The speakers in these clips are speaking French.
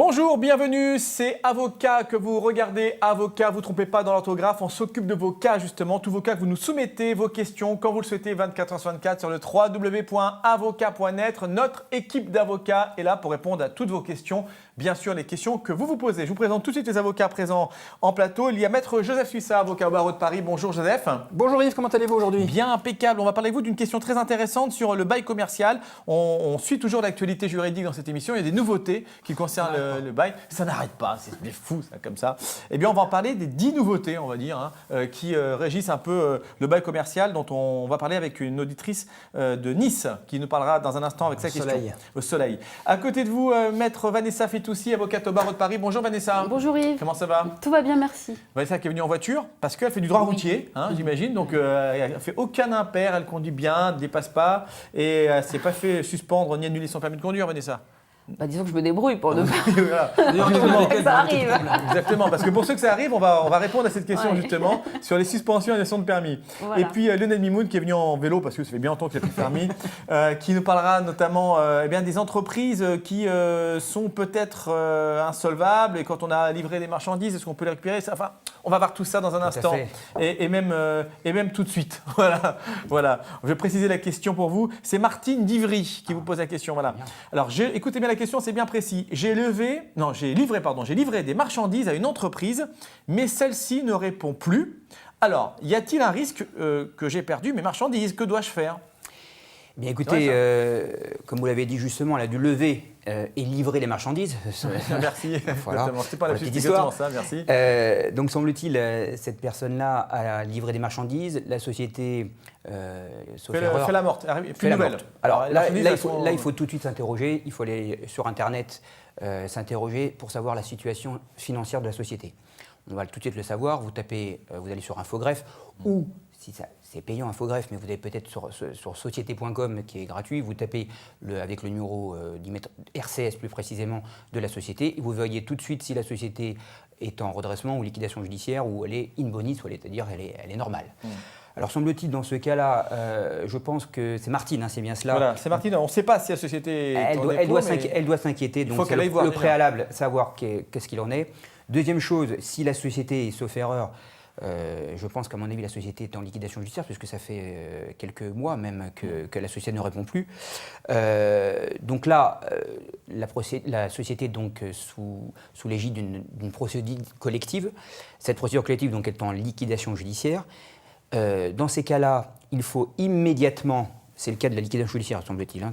Bonjour, bienvenue, c'est Avocat que vous regardez. Avocat, vous ne trompez pas dans l'orthographe, on s'occupe de vos cas justement, tous vos cas que vous nous soumettez, vos questions, quand vous le souhaitez, 24h/24 sur le www.avocat.net. Notre équipe d'avocats est là pour répondre à toutes vos questions, bien sûr les questions que vous vous posez. Je vous présente tout de suite les avocats présents en plateau. Il y a Maître Joseph Suissa, avocat au barreau de Paris. Bonjour Joseph. Bonjour Yves, comment allez-vous aujourd'hui? Bien, impeccable. On va parler avec vous d'une question très intéressante sur le bail commercial. On suit toujours l'actualité juridique dans cette émission. Il y a des nouveautés qui concernent le bail. Ça n'arrête pas, c'est fou ça comme ça. Eh bien, on va en parler des 10 nouveautés, on va dire, qui régissent un peu le bail commercial, dont on va parler avec une auditrice de Nice qui nous parlera dans un instant avec sa question. Au soleil. À côté de vous, Maître Vanessa Fitoussi, avocate au barreau de Paris. Bonjour Vanessa. Bonjour Yves. Comment ça va? Tout va bien, merci. Vanessa qui est venue en voiture parce qu'elle fait du droit routier, j'imagine. Donc, elle ne fait aucun impair, elle conduit bien, ne dépasse pas et elle ne s'est pas fait suspendre ni annuler son permis de conduire, Vanessa. Bah, disons que je me débrouille pour ne pas. Voilà. Ça arrive. Exactement, parce que pour ceux que ça arrive, on va répondre à cette question justement sur les suspensions et annulations de permis. Voilà. Et puis Lionel Mimoun qui est venu en vélo parce que ça fait bien longtemps qu'il a pris le permis, qui nous parlera notamment des entreprises qui sont peut-être insolvables et quand on a livré des marchandises, est-ce qu'on peut les récupérer? Enfin, on va voir tout ça dans un instant et même tout de suite. Voilà. Je vais préciser la question pour vous. C'est Martine d'Ivry qui vous pose la question. Voilà. Alors, écoutez bien la question, c'est bien précis. J'ai livré des marchandises à une entreprise, mais celle-ci ne répond plus. Alors, y a-t-il un risque que j'ai perdu mes marchandises? Que dois-je faire? Bien écoutez, comme vous l'avez dit justement, elle a dû lever et livrer les marchandises. Merci. Voilà. C'était pas la petite histoire. histoire. Ça, merci. Donc semble-t-il, cette personne-là a livré des marchandises. La société, sauf erreur, fait la morte. Plus nouvelle. Alors là, il faut tout de suite s'interroger. Il faut aller sur Internet s'interroger pour savoir la situation financière de la société. On va tout de suite le savoir. Vous tapez, vous allez sur Infogreffe ou si c'est payant Infogreffe, mais vous allez peut-être sur société.com qui est gratuit, vous tapez avec le numéro RCS plus précisément de la société et vous voyez tout de suite si la société est en redressement ou liquidation judiciaire ou elle est in bonis, c'est-à-dire elle est normale. Alors semble-t-il dans ce cas-là, je pense que c'est Martine, c'est bien cela. Voilà, c'est Martine, on ne sait pas si la société est elle doit s'inquiéter, donc c'est le préalable, savoir qu'est-ce qu'il en est. Deuxième chose, si la société est sauf erreur, je pense qu'à mon avis, la société est en liquidation judiciaire, puisque ça fait quelques mois même que la société ne répond plus. Donc là, la société est donc sous l'égide d'une procédure collective. Cette procédure collective donc, est en liquidation judiciaire. Dans ces cas-là, il faut immédiatement... C'est le cas de la liquidation judiciaire, semble-t-il.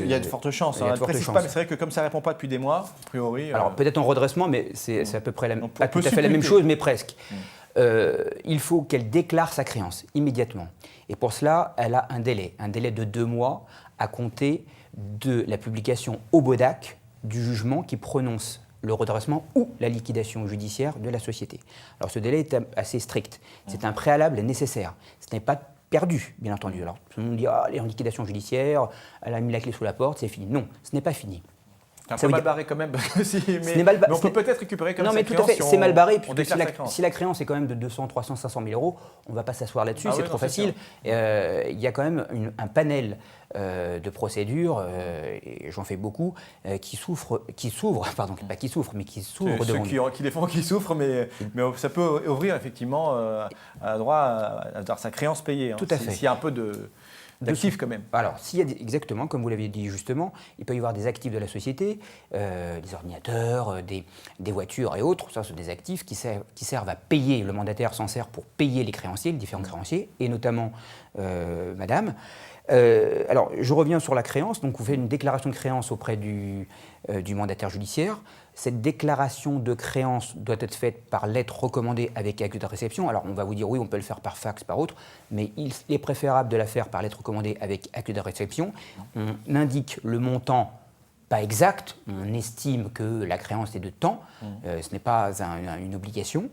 Il y a de fortes chances. Je ne précise pas, mais c'est vrai que comme ça ne répond pas depuis des mois, a priori... Alors peut-être en redressement, mais c'est à peu près pas tout à fait la même chose, mais presque. Il faut qu'elle déclare sa créance immédiatement. Et pour cela, elle a un délai de 2 mois à compter de la publication au BODAC du jugement qui prononce le redressement ou la liquidation judiciaire de la société. Alors ce délai est assez strict. C'est un préalable nécessaire. Ce n'est pas perdu, bien entendu. Alors tout le monde dit elle est en liquidation judiciaire, elle a mis la clé sous la porte, c'est fini. Non, ce n'est pas fini. Un peu mal barré quand même, mais on peut peut-être récupérer comme ça. Non, mais tout à fait, c'est mal barré. Si la créance est quand même de 200, 300, 500 000 euros, on ne va pas s'asseoir là-dessus, c'est trop facile. Il y a quand même un panel de procédures, et j'en fais beaucoup, qui s'ouvrent devant nous. Qui souffrent, mais ça peut ouvrir effectivement un droit à avoir sa créance payée. Tout à fait. S'il y a un peu d'actifs quand même. Alors, exactement, comme vous l'avez dit justement, il peut y avoir des actifs de la société, des ordinateurs, des voitures et autres. Ça, ce sont des actifs qui servent à payer, le mandataire s'en sert pour payer les créanciers, les différents créanciers, et notamment madame. Alors, je reviens sur la créance. Donc, vous faites une déclaration de créance auprès du mandataire judiciaire. Cette déclaration de créance doit être faite par lettre recommandée avec acte de réception. Alors, on va vous dire oui, on peut le faire par fax, par autre, mais il est préférable de la faire par lettre recommandée avec acte de réception. On indique le montant pas exact, on estime que la créance est de temps, ce n'est pas une obligation.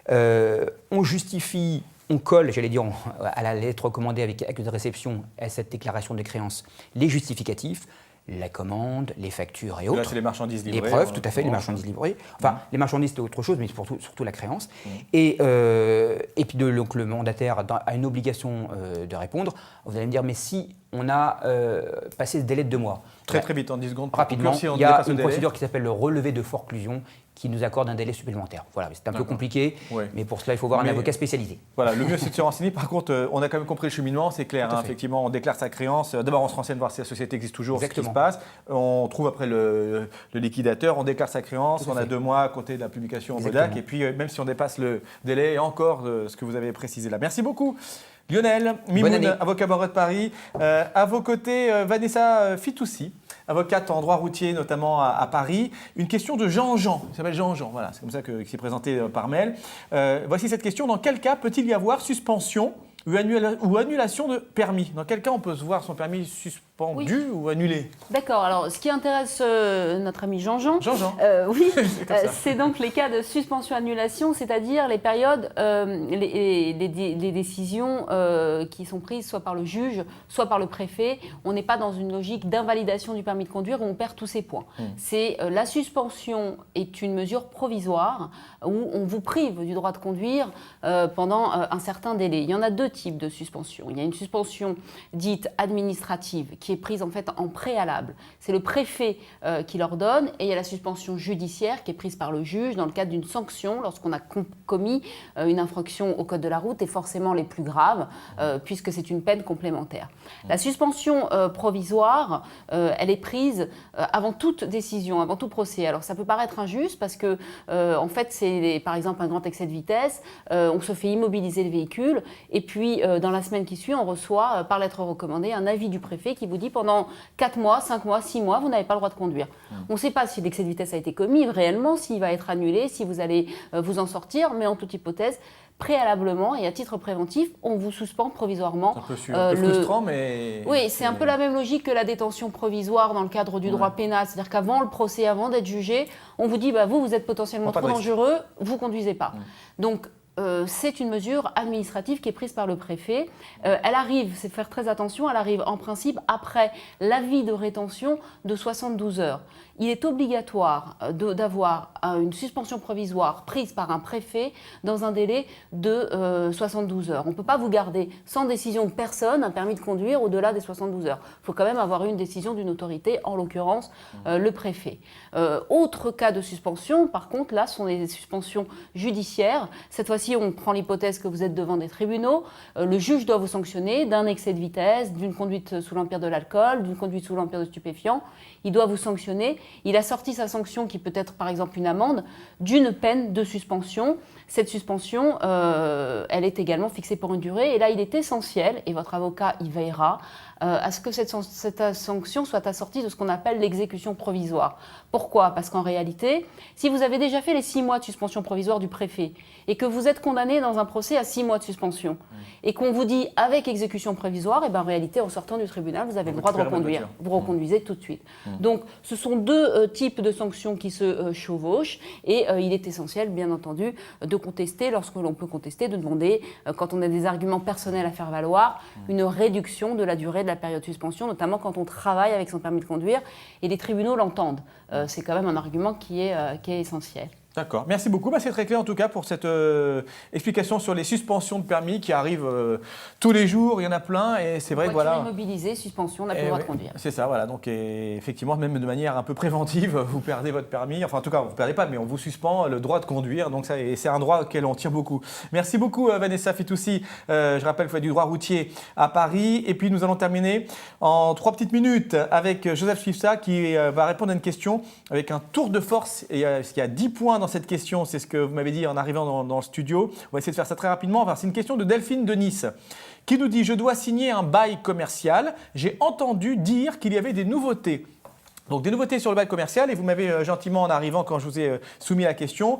On justifie, on colle, j'allais dire, à la lettre recommandée avec acte de réception à cette déclaration de créance les justificatifs. la commande, les factures et Là, autres. c'est les marchandises livrées. Les preuves, tout à fait, les marchandises livrées. Enfin, les marchandises, c'est autre chose, mais surtout la créance. Et puis, donc, le mandataire a une obligation de répondre. Vous allez me dire, mais si on a passé ce délai de 2 mois. Très vite, en 10 secondes. Rapidement, Si on il y a dépasse le une délai. procédure qui s'appelle le relevé de forclusion qui nous accorde un délai supplémentaire. Voilà, c'est un peu compliqué, mais pour cela, il faut voir un avocat spécialisé. Voilà, le mieux, c'est de se renseigner. Par contre, on a quand même compris le cheminement, c'est clair. Effectivement, on déclare sa créance. D'abord, on se renseigne voir si la société existe toujours, ce qui se passe. On trouve après le liquidateur, on déclare sa créance. On a 2 mois à côté de la publication au Modac. Et puis, même si on dépasse le délai, encore ce que vous avez précisé là. Merci beaucoup. Lionel Mimoun, avocat barreau de Paris. À vos côtés, Vanessa Fitoussi, avocate en droit routier, notamment à Paris. Une question de Jean-Jean. Il s'appelle Jean-Jean, voilà, c'est comme ça qu'il s'est présenté par mail. Voici cette question. Dans quel cas peut-il y avoir suspension ou annulation de permis? Dans quel cas on peut se voir son permis suspendu ou annulé? D'accord. Alors, ce qui intéresse notre ami Jean-Jean, oui, c'est donc les cas de suspension-annulation, c'est-à-dire les périodes, les décisions qui sont prises soit par le juge, soit par le préfet. On n'est pas dans une logique d'invalidation du permis de conduire où on perd tous ses points. C'est la suspension est une mesure provisoire où on vous prive du droit de conduire pendant un certain délai. Il y en a 2 types de suspension. Il y a une suspension dite administrative qui est prise en fait en préalable. C'est le préfet qui l'ordonne, et il y a la suspension judiciaire qui est prise par le juge dans le cadre d'une sanction lorsqu'on a commis une infraction au code de la route, et forcément les plus graves puisque c'est une peine complémentaire. La suspension provisoire, elle est prise avant toute décision, avant tout procès. Alors ça peut paraître injuste parce que en fait c'est par exemple un grand excès de vitesse, on se fait immobiliser le véhicule, et puis dans la semaine qui suit, on reçoit par lettre recommandée un avis du préfet qui vous dit pendant 4 mois, 5 mois, 6 mois, vous n'avez pas le droit de conduire. On ne sait pas si l'excès de vitesse a été commis réellement, s'il va être annulé, si vous allez vous en sortir, mais en toute hypothèse, préalablement et à titre préventif, on vous suspend provisoirement. C'est un peu frustrant, mais... Oui, c'est un peu la même logique que la détention provisoire dans le cadre du droit pénal. C'est-à-dire qu'avant le procès, avant d'être jugé, on vous dit vous êtes potentiellement trop dangereux, vous ne conduisez pas. Donc, c'est une mesure administrative qui est prise par le préfet. Elle arrive, c'est faire très attention, elle arrive en principe après l'avis de rétention de 72 heures. Il est obligatoire d'avoir une suspension provisoire prise par un préfet dans un délai de 72 heures. On ne peut pas vous garder sans décision de personne un permis de conduire au-delà des 72 heures. Il faut quand même avoir une décision d'une autorité, en l'occurrence le préfet. Autre cas de suspension, par contre, là, sont les suspensions judiciaires. Cette fois-ci, on prend l'hypothèse que vous êtes devant des tribunaux. Le juge doit vous sanctionner d'un excès de vitesse, d'une conduite sous l'empire de l'alcool, d'une conduite sous l'empire de stupéfiants. Il doit vous sanctionner. Il a sorti sa sanction, qui peut être par exemple une amende, d'une peine de suspension. Cette suspension, elle est également fixée pour une durée. Et là, il est essentiel, et votre avocat y veillera, à ce que cette sanction soit assortie de ce qu'on appelle l'exécution provisoire. Pourquoi? Parce qu'en réalité, si vous avez déjà fait les 6 mois de suspension provisoire du préfet et que vous êtes condamné dans un procès à 6 mois de suspension et qu'on vous dit avec exécution provisoire, et ben en réalité, en sortant du tribunal, vous avez le droit de reconduire. Vous reconduisez tout de suite. Donc, ce sont 2 types de sanctions qui se chevauchent, et il est essentiel, bien entendu, de contester, lorsque l'on peut contester, de demander, quand on a des arguments personnels à faire valoir, une réduction de la durée de la période de suspension, notamment quand on travaille avec son permis de conduire, et les tribunaux l'entendent. C'est quand même un argument qui est essentiel. D'accord. Merci beaucoup. C'est très clair en tout cas pour cette explication sur les suspensions de permis qui arrivent tous les jours. Il y en a plein et c'est vrai que voilà. Immobilisé, suspension, on n'a plus le droit de conduire. C'est ça, voilà. Donc effectivement, même de manière un peu préventive, vous perdez votre permis. Enfin, en tout cas, vous ne perdez pas, mais on vous suspend le droit de conduire. Donc ça, c'est un droit auquel on tient beaucoup. Merci beaucoup, Vanessa Fitoussi. Je rappelle que vous faites du droit routier à Paris. Et puis nous allons terminer en 3 petites minutes avec Joseph Swifsa qui va répondre à une question avec un tour de force. Et il y a 10 points dans cette question, c'est ce que vous m'avez dit en arrivant dans le studio. On va essayer de faire ça très rapidement. Enfin, c'est une question de Delphine de Nice qui nous dit « Je dois signer un bail commercial. J'ai entendu dire qu'il y avait des nouveautés. » Donc des nouveautés sur le bail commercial et vous m'avez gentiment en arrivant quand je vous ai soumis la question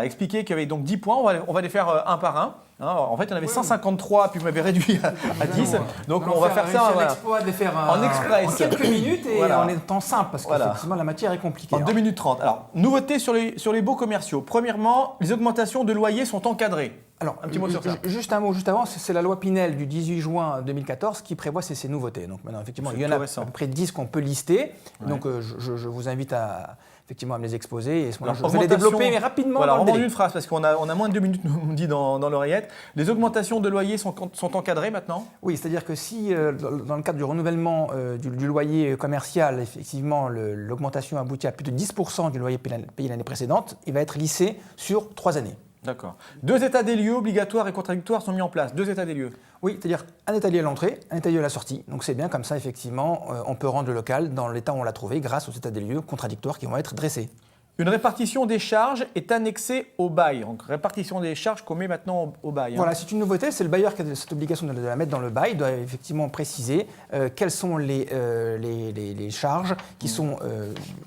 expliqué qu'il y avait donc 10 points. On va les faire un par un. En fait, il y en avait 153, puis vous m'avez réduit à 10. Donc, on va faire ça l'exploit de les faire en express. En quelques minutes et en étant simple, parce qu'effectivement, la matière est compliquée. En 2 minutes 30. Alors, nouveautés sur les baux commerciaux. Premièrement, les augmentations de loyers sont encadrées. Alors, un petit mot sur ça. Juste un mot juste avant, c'est la loi Pinel du 18 juin 2014 qui prévoit ces nouveautés. Donc maintenant, effectivement, il y en a à peu près 10 qu'on peut lister. Ouais. Donc je vous invite à me les exposer et je vais les développer mais rapidement. Voilà, en une phrase parce qu'on a moins de 2 minutes, nous dit dans l'oreillette. Les augmentations de loyer sont encadrées maintenant ? Oui, c'est-à-dire que si dans le cadre du renouvellement du loyer commercial, effectivement, l'augmentation aboutit à plus de 10% du loyer payé l'année précédente, il va être lissé sur 3 années. D'accord. 2 états des lieux obligatoires et contradictoires sont mis en place. 2 états des lieux. Oui, c'est-à-dire un état des lieux à l'entrée, un état des lieux à la sortie. Donc c'est bien comme ça, effectivement, on peut rendre le local dans l'état où on l'a trouvé grâce aux états des lieux contradictoires qui vont être dressés. Une répartition des charges est annexée au bail. Donc répartition des charges qu'on met maintenant au bail. Voilà, c'est une nouveauté. C'est le bailleur qui a cette obligation de la mettre dans le bail. Il doit effectivement préciser quelles sont les charges qui sont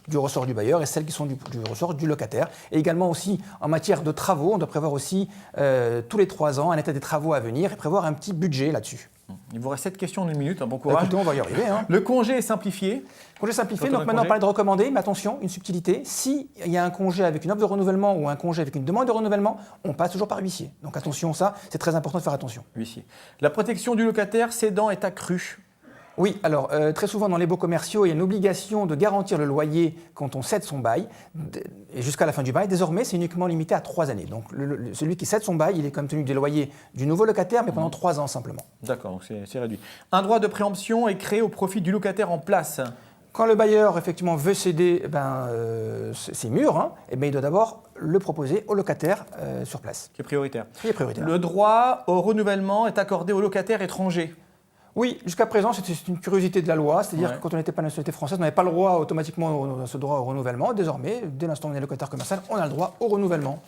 du ressort du bailleur et celles qui sont du ressort du locataire. Et également aussi en matière de travaux, on doit prévoir aussi tous les 3 ans un état des travaux à venir et prévoir un petit budget là-dessus. Il vous reste 7 questions en 1 minute, bon courage. Écoutez, on va y arriver. Hein. Le congé est simplifié. Congé simplifié, donc maintenant on parle de recommandé, mais attention, une subtilité, s'il y a un congé avec une offre de renouvellement ou un congé avec une demande de renouvellement, on passe toujours par huissier. Donc attention, ça, c'est très important de faire attention. Huissier. La protection du locataire cédant est accrue. Oui, alors très souvent dans les baux commerciaux, il y a une obligation de garantir le loyer quand on cède son bail, et jusqu'à la fin du bail. Désormais, c'est uniquement limité à 3 années. Donc celui qui cède son bail, il est comme tenu des loyers du nouveau locataire, mais pendant 3 ans simplement. D'accord, donc c'est réduit. Un droit de préemption est créé au profit du locataire en place. Quand le bailleur effectivement veut céder ses murs, il doit d'abord le proposer au locataire sur place. Qui est prioritaire. Qui est prioritaire. Le droit au renouvellement est accordé aux locataires étrangers. Oui, jusqu'à présent, c'était une curiosité de la loi, c'est-à-dire que quand on n'était pas nationalité française, on n'avait pas le droit automatiquement à ce droit au renouvellement. Désormais, dès l'instant où on est locataire commercial, on a le droit au renouvellement.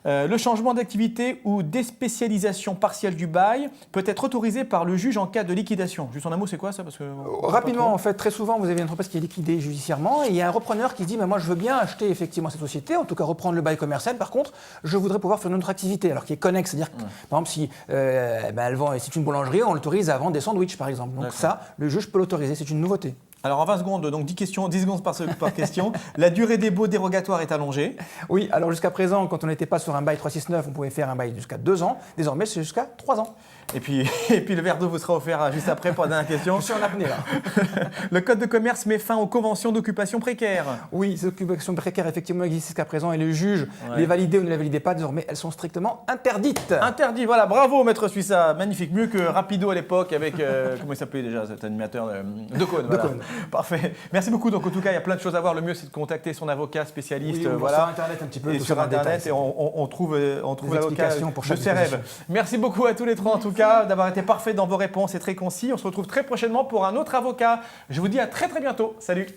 Le changement d'activité ou déspécialisation partielle du bail peut être autorisé par le juge en cas de liquidation. Juste en un mot, c'est quoi ça? Parce que rapidement, en fait, très souvent, vous avez une entreprise qui est liquidée judiciairement et il y a un repreneur qui se dit moi, je veux bien acheter effectivement cette société, en tout cas reprendre le bail commercial. Par contre, je voudrais pouvoir faire une autre activité, alors qui est connexe. C'est-à-dire que, par exemple, si c'est une boulangerie, on l'autorise à vendre des sandwichs, par exemple. Donc ça, le juge peut l'autoriser, c'est une nouveauté. Alors en 20 secondes, donc 10 secondes par question, la durée des baux dérogatoires est allongée. Oui, alors jusqu'à présent, quand on n'était pas sur un bail 369, on pouvait faire un bail jusqu'à 2 ans. Désormais, c'est jusqu'à 3 ans. Et puis le verre d'eau vous sera offert juste après pour la dernière question. Je suis en apnée là. Le code de commerce met fin aux conventions d'occupation précaire. Oui, ces occupations précaires effectivement existent jusqu'à présent et le juge les validait ou ne les validait pas. Désormais, elles sont strictement interdites. Interdites, voilà, bravo Maître Suissa, magnifique, mieux que Rapido à l'époque avec, comment il s'appelait déjà cet animateur de Cône. Voilà. Parfait, merci beaucoup. Donc en tout cas, il y a plein de choses à voir. Le mieux, c'est de contacter son avocat spécialiste. Oui, voilà. Sur Internet un petit peu. Et sur Internet, et on trouve l'avocat de ses rêves. Merci beaucoup à tous les trois en tout cas d'avoir été parfaits dans vos réponses et très concis. On se retrouve très prochainement pour un autre avocat. Je vous dis à très très bientôt. Salut.